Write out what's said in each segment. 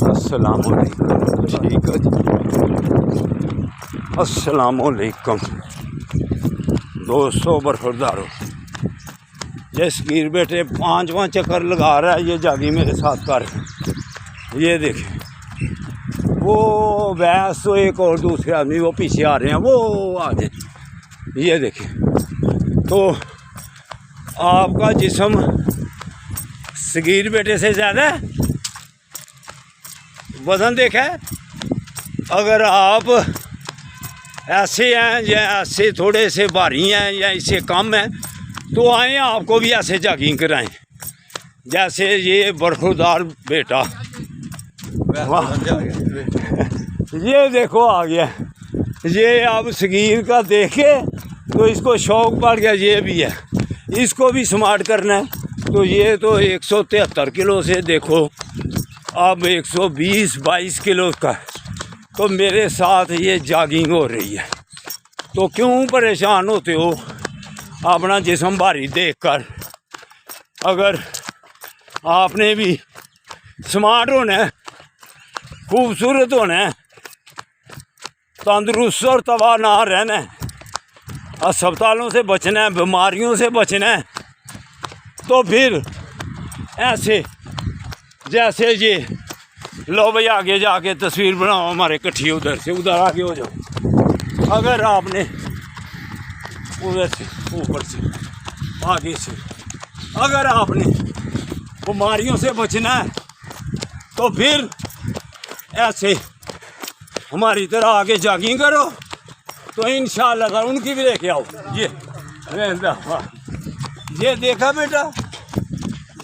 अस्सलामुअलैकुम। ठीक है जी, अस्सलामुअलैकुम दोस्तों, बरखुरदारों। ये सगीर बेटे 5वां चक्कर लगा रहा है। ये जागी मेरे साथ कर, ये देखें वो भैंस तो एक और दूसरे आदमी वो पीछे आ रहे हैं, वो आगे ये देखें। तो आपका जिस्म सगीर बेटे से ज़्यादा वज़न देखा है। अगर आप ऐसे हैं या ऐसे थोड़े से भारी हैं या इससे कम हैं तो आएँ, आपको भी ऐसे जॉगिंग कराएं जैसे ये बरखुरदार बेटा। ये देखो आ गया। ये अब सगीर का देखे तो इसको शौक पड़ गया। ये भी है, इसको भी स्मार्ट करना है। तो ये तो 173 किलो से देखो अब 120-22 किलो का। तो मेरे साथ ये जॉगिंग हो रही है। तो क्यों परेशान होते हो अपना जिस्म भारी देखकर? अगर आपने भी स्मार्ट होना है, खूबसूरत होना है, तंदुरुस्त और तबाह ना रहना है, अस्पतालों से बचना है, बीमारियों से बचना है, तो फिर ऐसे जैसे ये लो भाई आगे जाके तस्वीर बनाओ हमारे इकट्ठी, उधर से उधर आगे हो जाओ। अगर आपने उधर से ऊपर से आगे से अगर आपने बीमारियों से बचना है तो फिर ऐसे हमारी तरह आगे जॉगिंग करो। तो इंशाअल्लाह उनकी भी लेके आओ। ये देखा बेटा,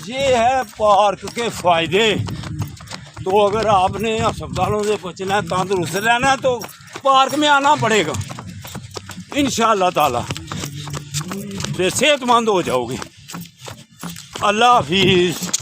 ये है पार्क के फ़ायदे। तो अगर आपने अस्पतालों से बचना है, तंदुरुस्त रहना है, तो पार्क में आना पड़ेगा इंशाअल्लाह ताला, फिर सेहतमंद हो जाओगे। अल्लाह हाफिज़।